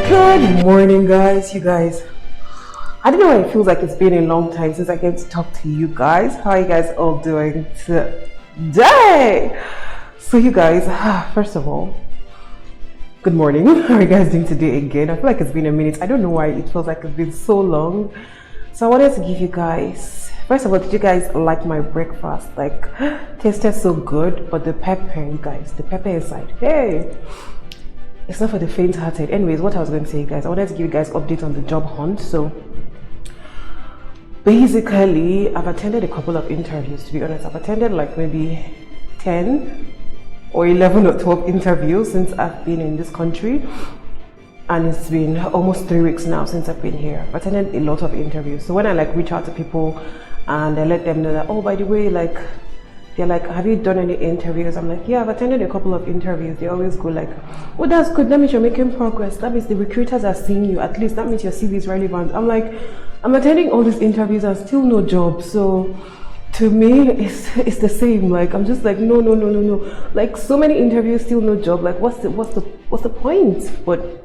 Good morning, guys. You guys, I don't know why it feels like it's been a long time since I get to talk to you guys. How are you guys all doing today? So you guys, first of all, good morning. How are you guys doing today again? I feel like it's been a minute. I don't know why it feels like it's been so long. So I wanted to give you guys, first of all, did you guys like my breakfast? Like, tasted so good, but the pepper, you guys, the pepper inside, hey, it's not for the faint-hearted. Anyways, what I was going to say, guys, I wanted to give you guys updates on the job hunt. So basically, I've attended a couple of interviews. To be honest, I've attended like maybe 10 or 11 or 12 interviews since I've been in this country, and it's been almost 3 weeks now since I've been here. I've attended a lot of interviews. So when I like reach out to people and I let them know that, oh, by the way, like, they're like, have you done any interviews? I'm like, yeah, I've attended a couple of interviews. They always go like, oh, that's good, that means you're making progress, that means the recruiters are seeing you, at least that means your CV is relevant. I'm like, I'm attending all these interviews and still no job. So to me, it's the same. Like, I'm just like, no. Like, so many interviews, still no job. Like, what's the point? But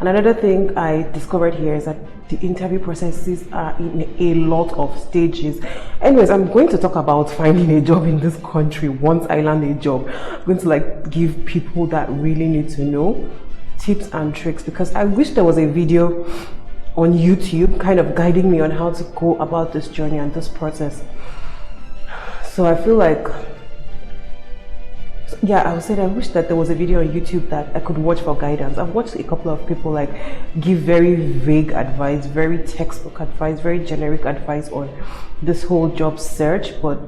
another thing I discovered here is that the interview processes are in a lot of stages. Anyways, I'm going to talk about finding a job in this country once I land a job. I'm going to like give people that really need to know tips and tricks, because I wish there was a video on YouTube kind of guiding me on how to go about this journey and this process. So I feel like, yeah, I would say that I wish that there was a video on YouTube that I could watch for guidance. I've watched a couple of people like give very vague advice, very textbook advice, very generic advice on this whole job search, but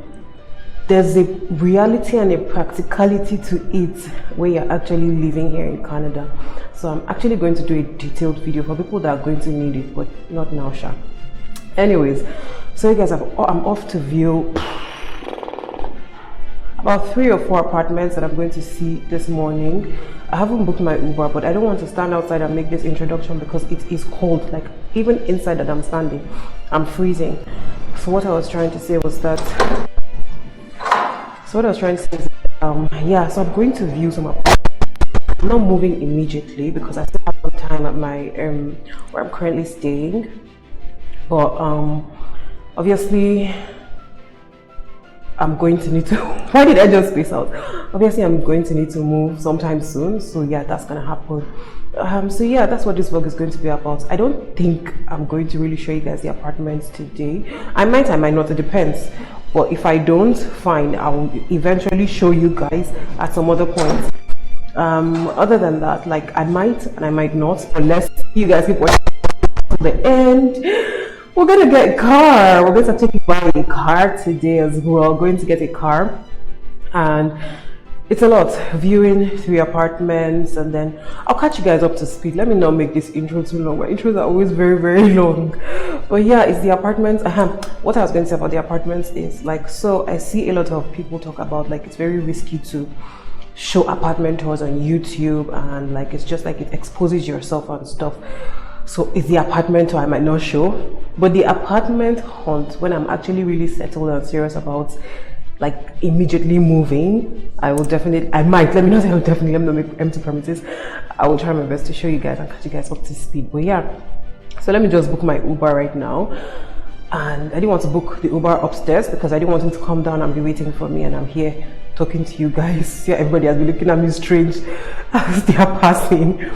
there's a reality and a practicality to it when you're actually living here in Canada. So I'm actually going to do a detailed video for people that are going to need it, but not now, sha. Anyways, so you guys, I'm off to view about 3 or 4 apartments that I'm going to see this morning. I haven't booked my Uber, but I don't want to stand outside and make this introduction because it is cold. Like, even inside that I'm standing, I'm freezing. So what I was trying to say was that, yeah, so I'm going to view some apartments. I'm not moving immediately because I still have some time at my where I'm currently staying, but obviously I'm going to need to why did I just space out? Obviously I'm going to need to move sometime soon, so yeah, that's gonna happen. So yeah, that's what this vlog is going to be about. I don't think I'm going to really show you guys the apartments today. I might not, it depends. But if I don't, fine, I'll eventually show you guys at some other point. Other than that, like, I might and I might not, unless you guys keep watching to the end. We're gonna get a car. We're going to take buy a car today as well. We're going to get a car, and it's a lot. Viewing 3 apartments, and then I'll catch you guys up to speed. Let me not make this intro too long. My intros are always very, very long. But yeah, it's the apartments. What I was going to say about the apartments is like, so I see a lot of people talk about like it's very risky to show apartment tours on YouTube, and like it's just like it exposes yourself and stuff. So it's the apartment tour I might not show, but the apartment hunt, when I'm actually really settled and serious about like immediately moving, I will definitely, let me not make empty promises. I will try my best to show you guys and catch you guys up to speed. But yeah, so let me just book my Uber right now. And I didn't want to book the Uber upstairs because I didn't want him to come down and be waiting for me, and I'm here talking to you guys. Yeah, everybody has been looking at me strange as they are passing.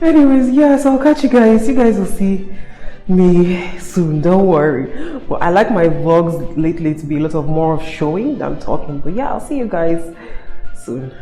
Anyways, yeah, so I'll catch you guys. You guys will see me soon, don't worry. But I like my vlogs lately to be a lot of more of showing than talking. But yeah, I'll see you guys soon.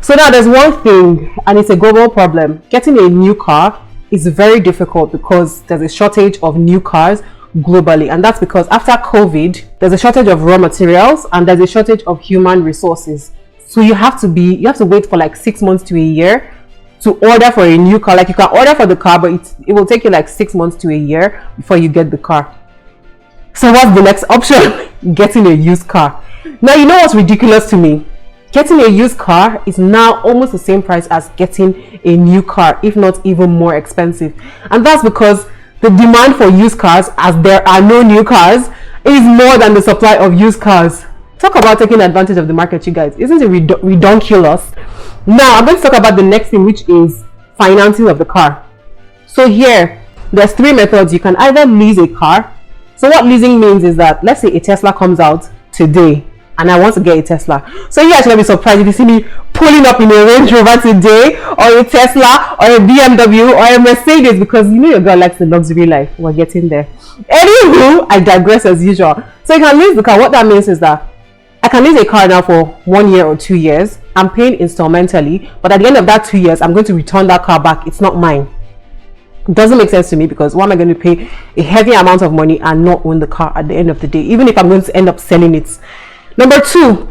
So now there's one thing, and it's a global problem. Getting a new car is very difficult because there's a shortage of new cars globally, and that's because after COVID there's a shortage of raw materials and there's a shortage of human resources. So you have to wait for like 6 months to a year to order for a new car. Like, you can order for the car, but it will take you like 6 months to a year before you get the car. So what's the next option? Getting a used car. Now, you know what's ridiculous to me? Getting a used car is now almost the same price as getting a new car, if not even more expensive. And that's because the demand for used cars, as there are no new cars, is more than the supply of used cars. Talk about taking advantage of the market, you guys. Isn't it ridiculous? Now, I'm going to talk about the next thing, which is financing of the car. So here, there's 3 methods. You can either lease a car. So what leasing means is that, let's say a Tesla comes out today, and I want to get a Tesla. So you guys should not be surprised if you see me pulling up in a Range Rover today, or a Tesla, or a BMW, or a Mercedes, because you know your girl likes the luxury life. We're getting there. Anywho, I digress as usual. So you can lease the car. What that means is that I can lease a car now for 1 year or 2 years. I'm paying installmentally, but at the end of that 2 years, I'm going to return that car back. It's not mine. It doesn't make sense to me, because why am I going to pay a heavy amount of money and not own the car at the end of the day, even if I'm going to end up selling it? Number 2,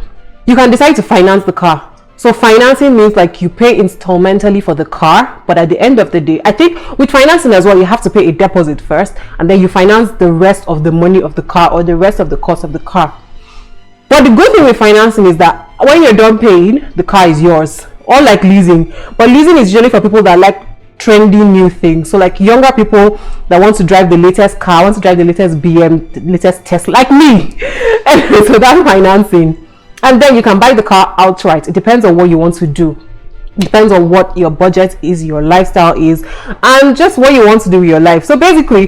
you can decide to finance the car. So financing means like you pay installmentally for the car, but at the end of the day, I think with financing as well, you have to pay a deposit first, and then you finance the rest of the money of the car, or the rest of the cost of the car. But the good thing with financing is that when you're done paying, the car is yours. Or like leasing. But leasing is usually for people that like trendy new things. So like younger people that want to drive the latest car, want to drive the latest BM, the latest Tesla, like me. Anyway, so that's financing. And then you can buy the car outright. It depends on what you want to do. It depends on what your budget is, your lifestyle is, and just what you want to do with your life. So basically,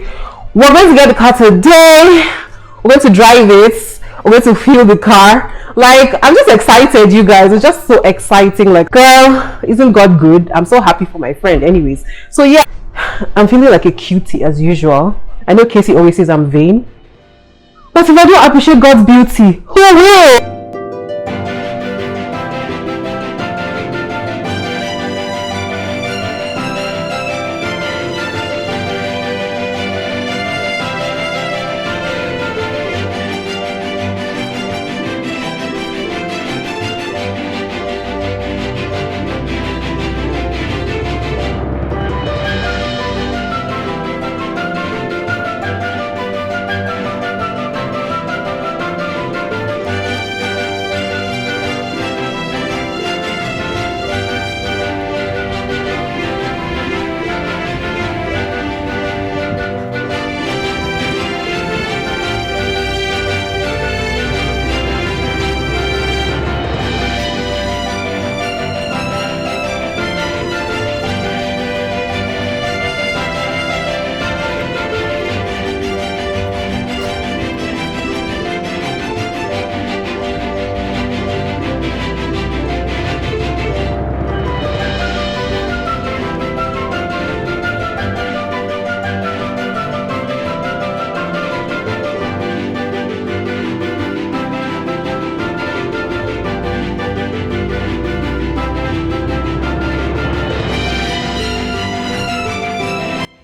we're going to get the car today. We're going to drive it. We're going to feel the car. Like, I'm just excited, you guys. It's just so exciting. Like, girl, isn't God good? I'm so happy for my friend. Anyways, so yeah, I'm feeling like a cutie as usual. I know Casey always says I'm vain, but if I don't appreciate God's beauty, who will?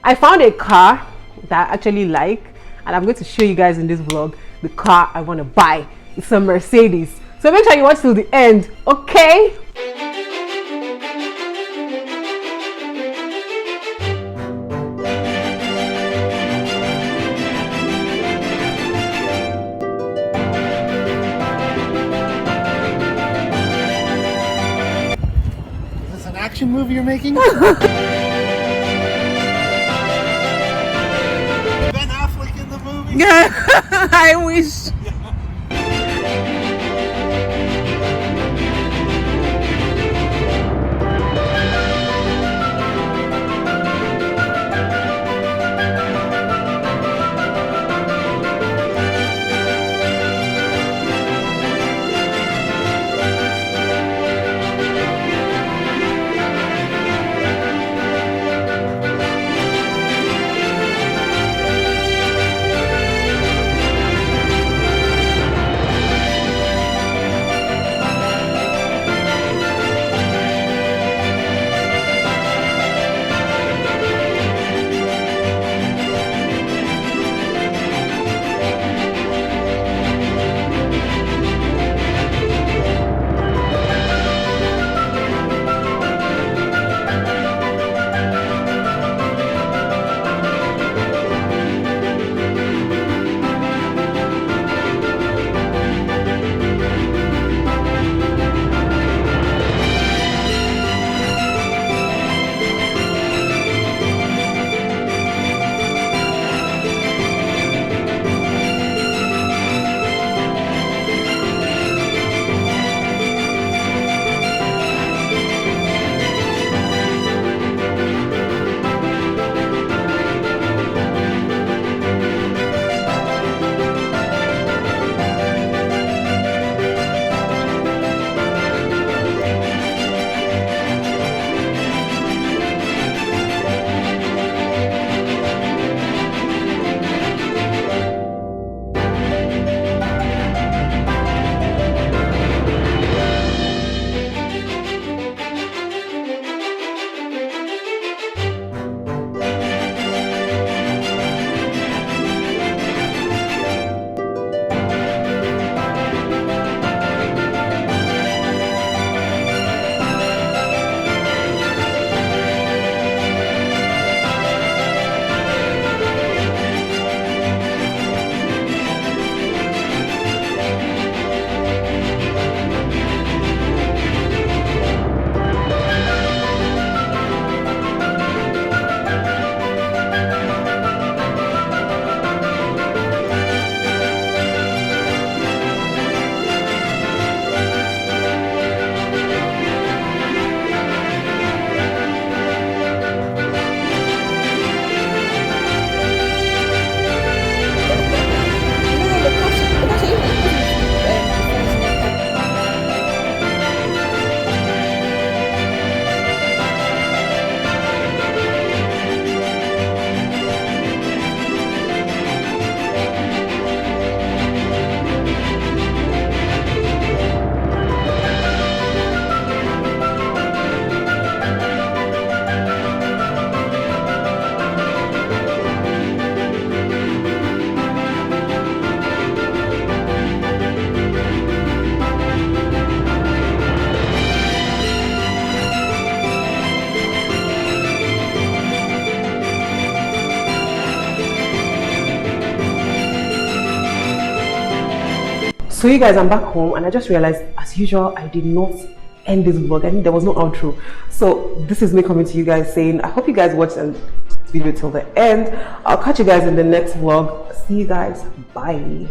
I found a car that I actually like, and I'm going to show you guys in this vlog the car I want to buy. It's a Mercedes. So make sure you watch till the end, okay? Is this an action movie you're making? I wish. So you guys, I'm back home and I just realized, as usual, I did not end this vlog. I think there was no outro. So this is me coming to you guys saying, I hope you guys watched the video till the end. I'll catch you guys in the next vlog. See you guys. Bye.